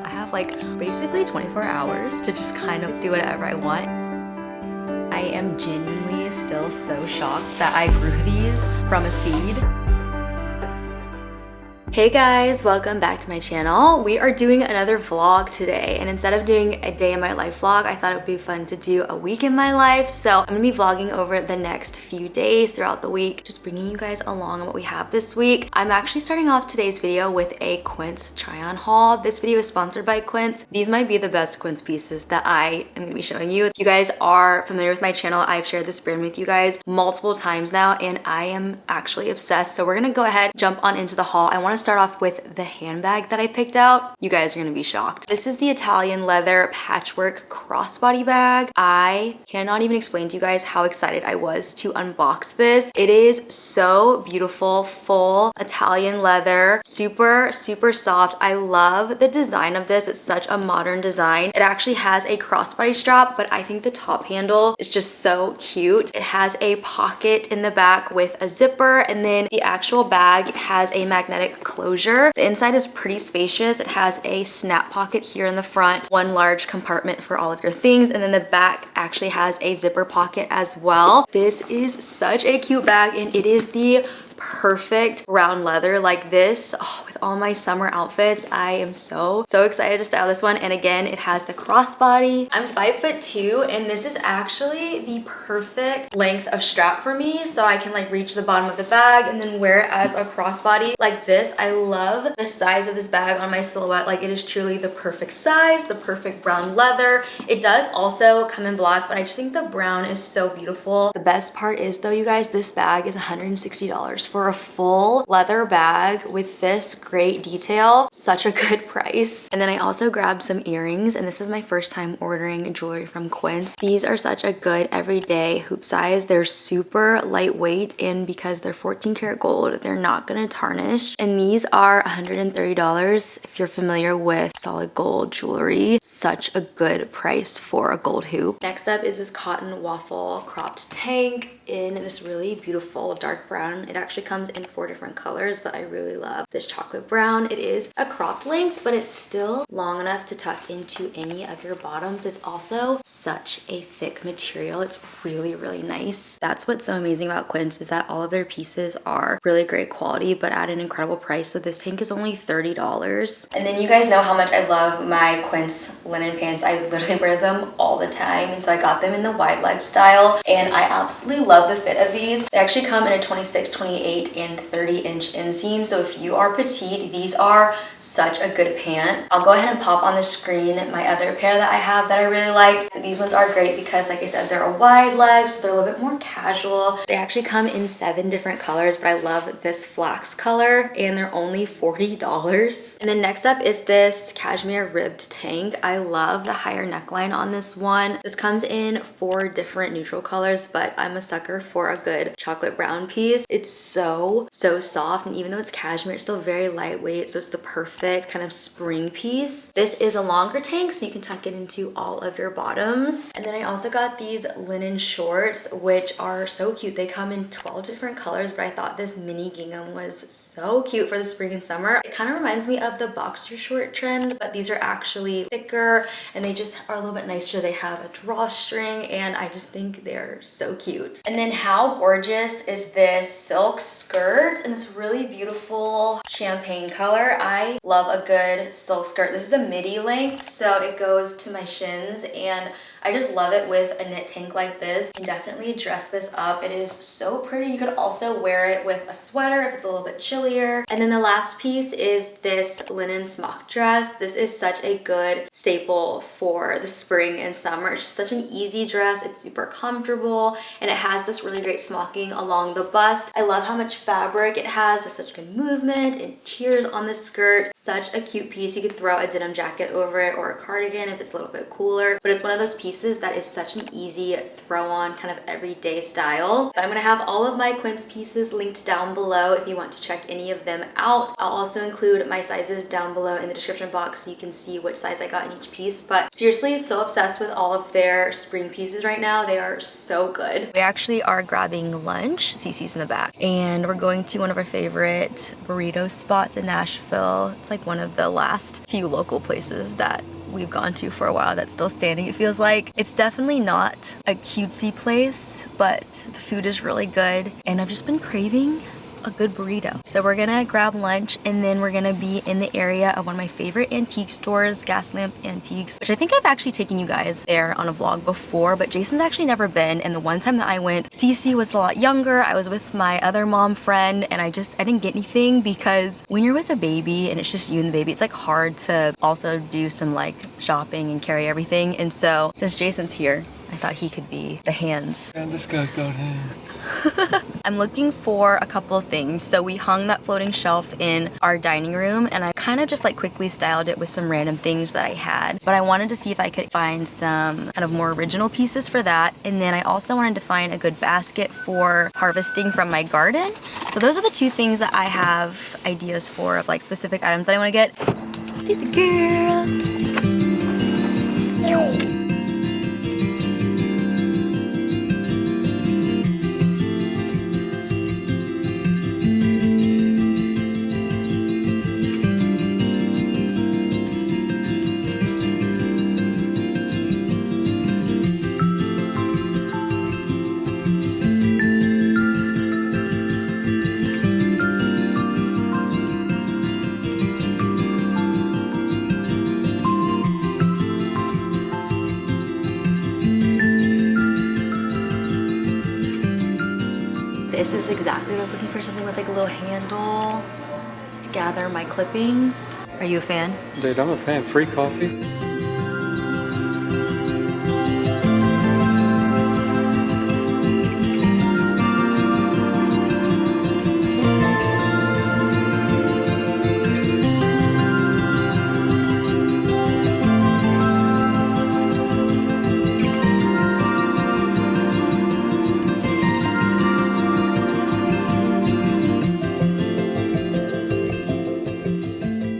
I have like basically 24 hours to just kind of do whatever I want. I am genuinely still so shocked that I grew these from a seed. Hey guys, welcome back to my channel. We are doing another vlog today, and instead of doing a day in my life vlog, I thought it would be fun to do a week in my life. So I'm gonna be vlogging over the next few days throughout the week, just bringing you guys along on what we have this week. I'm actually starting off today's video with a Quince try on haul. This video is sponsored by Quint. These might be the best Quince pieces that I am gonna be showing you. If you guys are familiar with my channel, I've shared this brand with you guys multiple times now, and I am actually obsessed. So we're gonna go ahead, jump on into the haul. I wanna start off with the handbag that I picked out. You guys are gonna be shocked. This is the Italian leather patchwork crossbody bag. I cannot even explain to you guys how excited I was to unbox this. It is so beautiful, full Italian leather, super soft. I love the design of this. It's such a modern design. It actually has a crossbody strap, but I think the top handle is just so cute. It has a pocket in the back with a zipper, and then the actual bag has a magnetic closure. The inside is pretty spacious. It has a snap pocket here in the front, one large compartment for all of your things, and then the back actually has a zipper pocket as well. This is such a cute bag, and it is the perfect brown leather like this. Oh, with all my summer outfits, I am so excited to style this one. And again, it has the crossbody. I'm 5'2", and this is actually the perfect length of strap for me, so I can like reach the bottom of the bag and then wear it as a crossbody like this. I love the size of this bag on my silhouette. Like, it is truly the perfect size, the perfect brown leather. It does also come in black, but I just think the brown is so beautiful. The best part is though, you guys, this bag is $160 for a full leather bag with this great detail. Such a good price. And then I also grabbed some earrings, and this is my first time ordering jewelry from Quince. These are such a good everyday hoop size. They're super lightweight, and because they're 14 karat gold, they're not gonna tarnish. And these are $130 if you're familiar with solid gold jewelry. Such a good price for a gold hoop. Next up is this cotton waffle cropped tank in this really beautiful dark brown. It actually comes in 4 different colors, but I really love this chocolate brown. It is a cropped length, but it's still long enough to tuck into any of your bottoms. It's also such a thick material. It's really nice. That's what's so amazing about Quince, is that all of their pieces are really great quality, but at an incredible price. So this tank is only $30. And then you guys know how much I love my Quince linen pants. I literally wear them all the time, and so I got them in the wide leg style, and I absolutely love the fit of these. They actually come in a 26, 28, and 30-inch inseam. So if you are petite, these are such a good pant. I'll go ahead and pop on the screen my other pair that I have that I really liked. These ones are great because, like I said, they're a wide leg, so they're a little bit more casual. They actually come in 7 different colors, but I love this flax color, and they're only $40. And then next up is this cashmere ribbed tank. I love the higher neckline on this one. This comes in 4 different neutral colors, but I'm a sucker for a good chocolate brown piece. It's so soft, and even though it's cashmere, it's still very lightweight, so it's the perfect kind of spring piece. This is a longer tank, so you can tuck it into all of your bottoms. And then I also got these linen shorts, which are so cute. They come in 12 different colors, but I thought this mini gingham was so cute for the spring and summer. It kind of reminds me of the boxer short trend, but these are actually thicker, and they just are a little bit nicer. They have a drawstring, and I just think they're so cute. And then how gorgeous is this silk skirt in this really beautiful champagne color? I love a good silk skirt. This is a midi length, so it goes to my shins, and I just love it with a knit tank like this. You can definitely dress this up. It is so pretty. You could also wear it with a sweater if it's a little bit chillier. And then the last piece is this linen smock dress. This is such a good staple for the spring and summer. It's just such an easy dress. It's super comfortable, and it has this really great smocking along the bust. I love how much fabric it has. It's such good movement and tiers on the skirt. Such a cute piece. You could throw a denim jacket over it or a cardigan if it's a little bit cooler, but it's one of those pieces that is such an easy throw on kind of everyday style. But I'm gonna have all of my Quince pieces linked down below if you want to check any of them out. I'll also include my sizes down below in the description box so you can see which size I got in each piece. But seriously, so obsessed with all of their spring pieces right now. They are so good. We actually are grabbing lunch. Cece's in the back, and we're going to one of our favorite burrito spots in Nashville. It's like like one of the last few local places that we've gone to for a while that's still standing, it feels like. It's definitely not a cutesy place, but the food is really good, and I've just been craving a good burrito. So we're gonna grab lunch, and then we're gonna be in the area of one of my favorite antique stores, Gas Lamp Antiques, which I think I've actually taken you guys there on a vlog before, but Jason's actually never been. And the one time that I went, Cece was a lot younger. I was with my other mom friend, and I didn't get anything, because when you're with a baby and it's just you and the baby, it's like hard to also do some like shopping and carry everything. And so since Jason's here, I thought he could be the hands. And this guy's got hands. I'm looking for a couple of things. So we hung that floating shelf in our dining room, and I kind of just like quickly styled it with some random things that I had. But I wanted to see if I could find some kind of more original pieces for that. And then I also wanted to find a good basket for harvesting from my garden. So those are the two things that I have ideas for, of like specific items that I want to get. Did the girl. This is exactly what I was looking for, something with like a little handle to gather my clippings. Are you a fan? Dude, I'm a fan. Free coffee.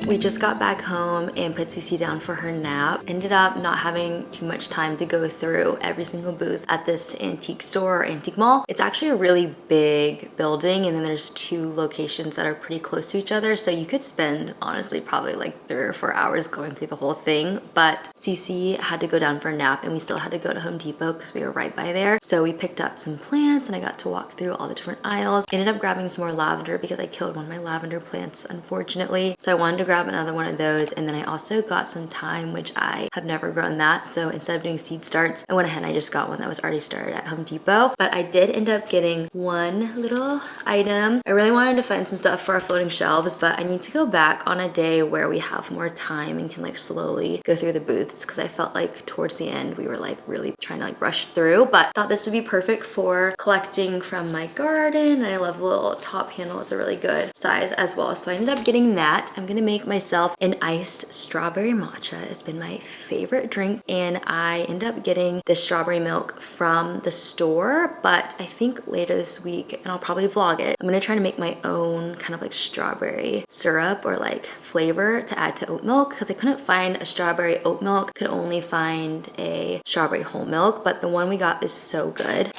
We just got back home and put Cece down for her nap. Ended up not having too much time to go through every single booth at this antique store or antique mall. It's actually a really big building, and then there's two locations that are pretty close to each other. So you could spend, honestly, probably like 3 or 4 hours going through the whole thing. But Cece had to go down for a nap, and we still had to go to Home Depot because we were right by there. So we picked up some plants, and I got to walk through all the different aisles. Ended up grabbing some more lavender because I killed one of my lavender plants, unfortunately. So I wanted to grab another one of those, and then I also got some thyme, which I have never grown that. So instead of doing seed starts, I went ahead and I just got one that was already started at Home Depot. But I did end up getting one little item. I really wanted to find some stuff for our floating shelves, but I need to go back on a day where we have more time and can like slowly go through the booths, because I felt like towards the end we were like really trying to like rush through. But thought this would be perfect for collecting from my garden, and I love the little top handle. It's a really good size as well. So I ended up getting that. I'm gonna make myself an iced strawberry matcha. It's been my favorite drink, and I ended up getting the strawberry milk from the store, but I think later this week, and I'll probably vlog it, I'm gonna try to make my own kind of like strawberry syrup or like flavor to add to oat milk, because I couldn't find a strawberry oat milk, could only find a strawberry whole milk, but the one we got is so good.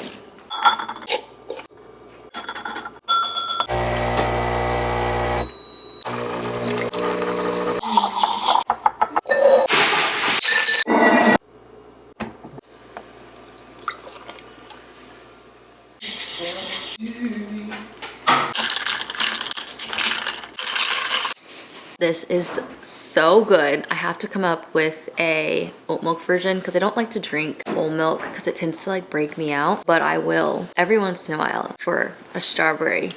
This is so good. I have to come up with a oat milk version because I don't like to drink whole milk because it tends to like break me out, but I will every once in a while for a strawberry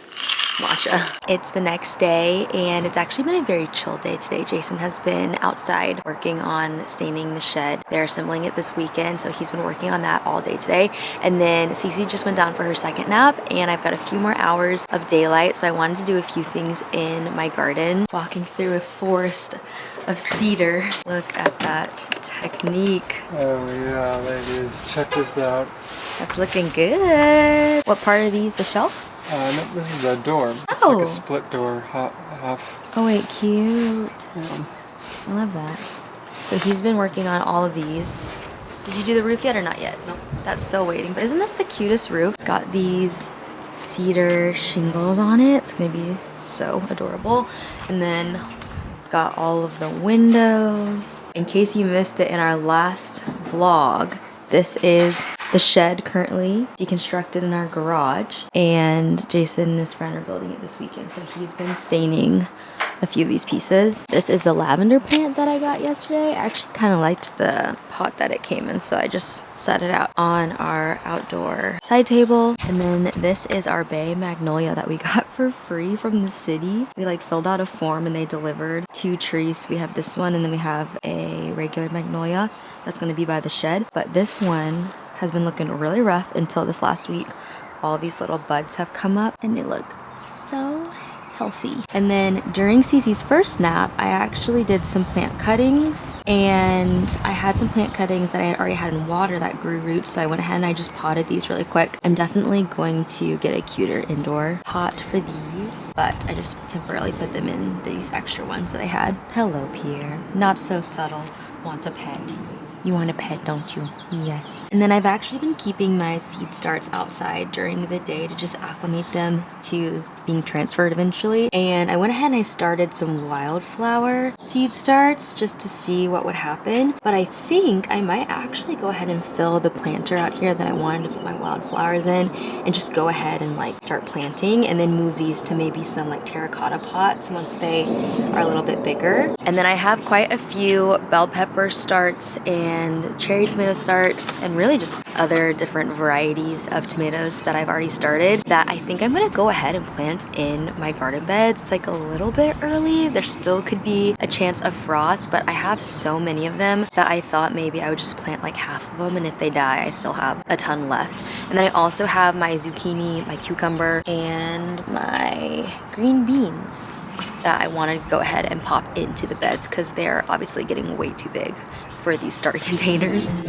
matcha. It's the next day, and it's actually been a very chill day today. Jason has been outside working on staining the shed. They're assembling it this weekend, so he's been working on that all day today. And then Cece just went down for her second nap, and I've got a few more hours of daylight, so I wanted to do a few things in my garden. Walking through a forest of cedar. Look at that technique. Oh yeah, ladies, check this out. That's looking good. What part are these? The shelf? No, this is the door. It's Oh. like a split door, half. Oh wait, cute. Yeah. I love that. So he's been working on all of these. Did you do the roof yet or not yet? No. That's still waiting. But isn't this the cutest roof? It's got these cedar shingles on it. It's gonna be so adorable. And then Got all of the windows. In case you missed it in our last vlog, this is the shed currently deconstructed in our garage, and Jason and his friend are building it this weekend, so he's been staining a few of these pieces. This is the lavender plant that I got yesterday. I actually kind of liked the pot that it came in, so I just set it out on our outdoor side table. And then this is our bay magnolia that we got for free from the city. We like filled out a form and they delivered 2 trees. We have this one and then we have a regular magnolia that's going to be by the shed. But this one has been looking really rough until this last week. All these little buds have come up and they look so healthy. And then during Cece's first nap, I actually did some plant cuttings, and I had some plant cuttings that I had already had in water that grew roots, so I went ahead and I just potted these really quick. I'm definitely going to get a cuter indoor pot for these, but I just temporarily put them in these extra ones that I had. Hello, Pierre. Not so subtle. Want a pet. You want a pet, don't you? Yes. And then I've actually been keeping my seed starts outside during the day to just acclimate them to being transferred eventually. And I went ahead and I started some wildflower seed starts just to see what would happen. But I think I might actually go ahead and fill the planter out here that I wanted to put my wildflowers in and just go ahead and like start planting, and then move these to maybe some like terracotta pots once they are a little bit bigger. And then I have quite a few bell pepper starts and cherry tomato starts and really just other different varieties of tomatoes that I've already started that I think I'm gonna go ahead and plant in my garden beds. It's like a little bit early. There still could be a chance of frost, but I have so many of them that I thought maybe I would just plant like half of them, and if they die, I still have a ton left. And then I also have my zucchini, my cucumber, and my green beans that I want to go ahead and pop into the beds because they're obviously getting way too big for these starter containers.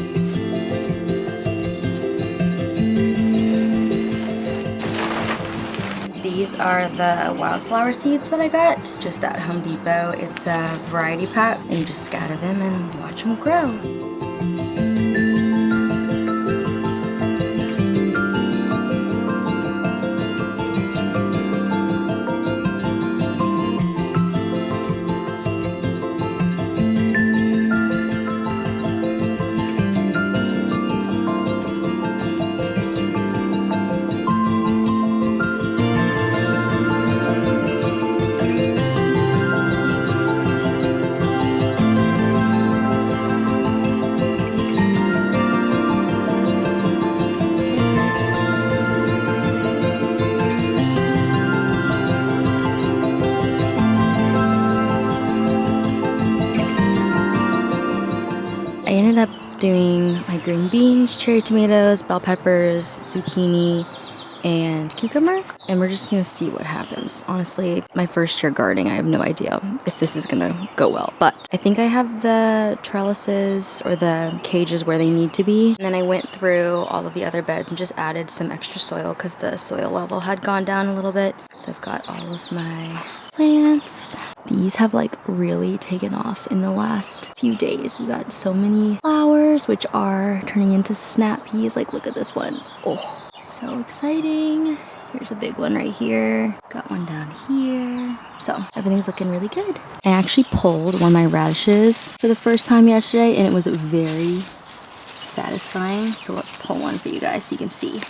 These are the wildflower seeds that I got just at Home Depot. It's a variety pack, and you just scatter them and watch them grow. I ended up doing my green beans, cherry tomatoes, bell peppers, zucchini, and cucumber, and we're just gonna see what happens. Honestly, my first year gardening, I have no idea if this is gonna go well, but I think I have the trellises or the cages where they need to be. And then I went through all of the other beds and just added some extra soil because the soil level had gone down a little bit. So I've got all of my plants. These have like really taken off in the last few days. We got so many flowers, which are turning into snap peas. Like, look at this one. Oh, so exciting. Here's a big one right here. Got one down here. So everything's looking really good. I actually pulled one of my radishes for the first time yesterday, and it was very satisfying. So let's pull one for you guys so you can see.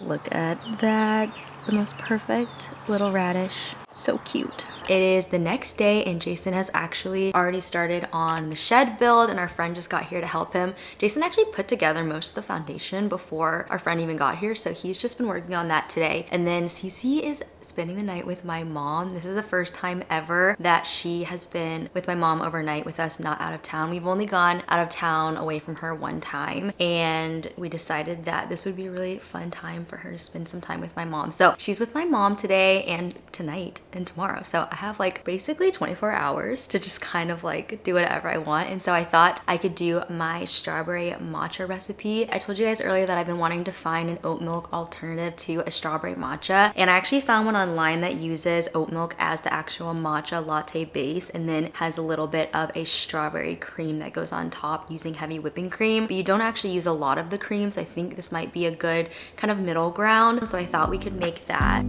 Look at that. The most perfect little radish. So cute. It is the next day and Jason has actually already started on the shed build, and our friend just got here to help him. Jason actually put together most of the foundation before our friend even got here, so he's just been working on that today. And then Cece is spending the night with my mom. This is the first time ever that she has been with my mom overnight with us, not out of town. We've only gone out of town away from her one time, and we decided that this would be a really fun time for her to spend some time with my mom. So she's with my mom today and tonight and tomorrow. So I have like basically 24 hours to just kind of like do whatever I want. And so I thought I could do my strawberry matcha recipe. I told you guys earlier that I've been wanting to find an oat milk alternative to a strawberry matcha, and I actually found one online that uses oat milk as the actual matcha latte base and then has a little bit of a strawberry cream that goes on top using heavy whipping cream, but you don't actually use a lot of the cream. So I think this might be a good kind of middle ground. So I thought we could make that.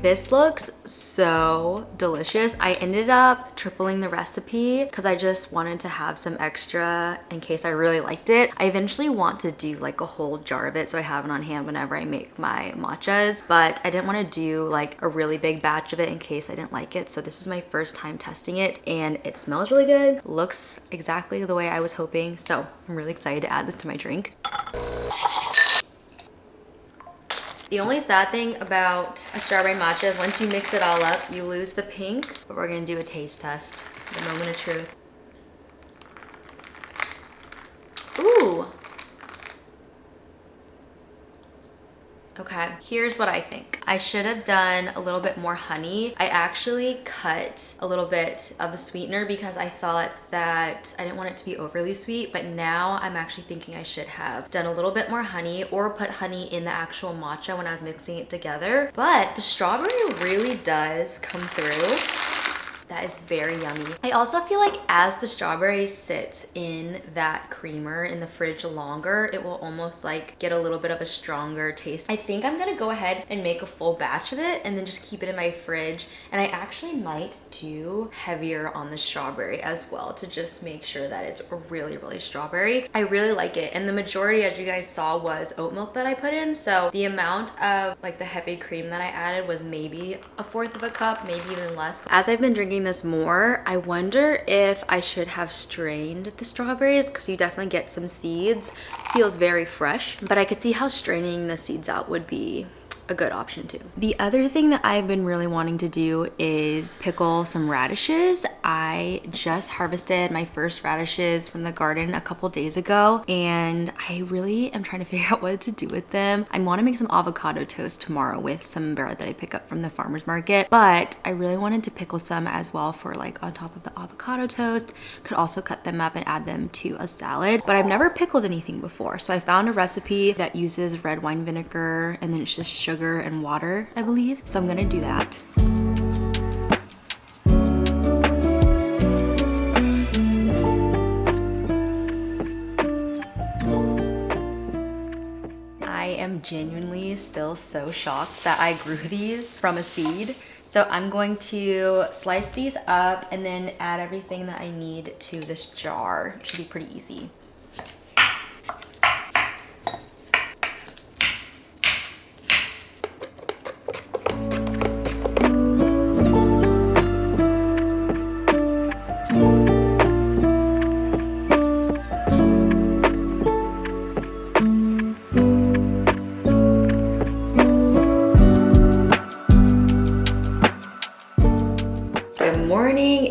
This looks so delicious. I ended up tripling the recipe because I just wanted to have some extra in case I really liked it. I eventually want to do like a whole jar of it so I have it on hand whenever I make my matchas, but I didn't want to do like a really big batch of it in case I didn't like it. So this is my first time testing it and it smells really good. Looks exactly the way I was hoping. So I'm really excited to add this to my drink. The only sad thing about a strawberry matcha is once you mix it all up, you lose the pink. But we're gonna do a taste test, the moment of truth. Ooh. Okay, here's what I think. I should have done a little bit more honey. I actually cut a little bit of the sweetener because I thought that I didn't want it to be overly sweet, but now I'm actually thinking I should have done a little bit more honey or put honey in the actual matcha when I was mixing it together. But the strawberry really does come through. That is very yummy. I also feel like as the strawberry sits in that creamer in the fridge longer, it will almost like get a little bit of a stronger taste. I think I'm gonna go ahead and make a full batch of it and then just keep it in my fridge. And I actually might do heavier on the strawberry as well to just make sure that it's really, really strawberry. I really like it. And the majority, as you guys saw, was oat milk that I put in. So the amount of like the heavy cream that I added was maybe 1/4 of a cup, maybe even less. As I've been drinking this more, I wonder if I should have strained the strawberries because you definitely get some seeds. Feels very fresh, but I could see how straining the seeds out would be a good option too. The other thing that I've been really wanting to do is pickle some radishes. I just harvested my first radishes from the garden a couple days ago and I really am trying to figure out what to do with them. I want to make some avocado toast tomorrow with some bread that I pick up from the farmer's market, but I really wanted to pickle some as well for like on top of the avocado toast. Could also cut them up and add them to a salad, but I've never pickled anything before. So I found a recipe that uses red wine vinegar and then it's just sugar and water, I believe. So I'm gonna do that. I am genuinely still so shocked that I grew these from a seed. So I'm going to slice these up and then add everything that I need to this jar. It should be pretty easy.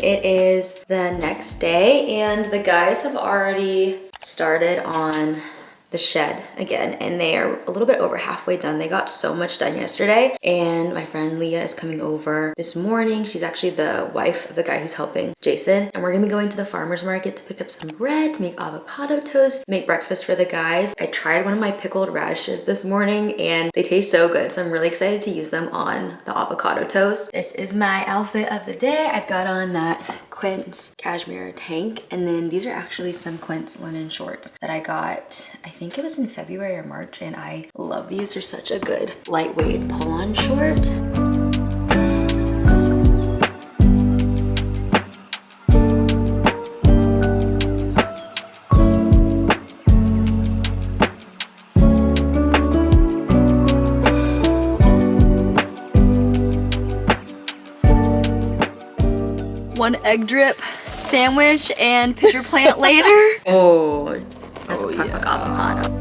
It is the next day and the guys have already started on the shed again and they are a little bit over halfway done. They got so much done yesterday and my friend Leah is coming over this morning. She's actually the wife of the guy who's helping Jason, and we're gonna be going to the farmer's market to pick up some bread, to make avocado toast, make breakfast for the guys. I tried one of my pickled radishes this morning and they taste so good, so I'm really excited to use them on the avocado toast. This is my outfit of the day. I've got on that Quint's cashmere tank, and then these are actually some Quint's linen shorts that I got, I think it was in February or March, and I love these. They're such a good lightweight pull-on short. One egg drip sandwich and pitcher plant later. Oh, that's a perfect avocado.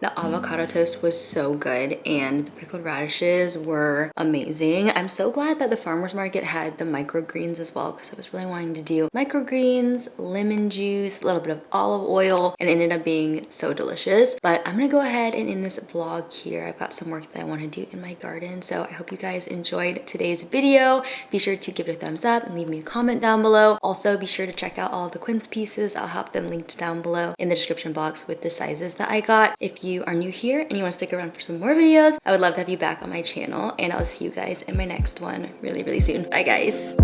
The avocado toast was so good and the pickled radishes were amazing. I'm so glad that the farmer's market had the microgreens as well because I was really wanting to do microgreens, lemon juice, a little bit of olive oil, and it ended up being so delicious. But I'm gonna go ahead and end this vlog here. I've got some work that I want to do in my garden, so I hope you guys enjoyed today's video. Be sure to give it a thumbs up and leave me a comment down below. Also, be sure to check out all the Quince pieces. I'll have them linked down below in the description box with the sizes that I got. If you are new here and you want to stick around for some more videos, I would love to have you back on my channel, and I'll see you guys in my next one really, really soon. Bye guys.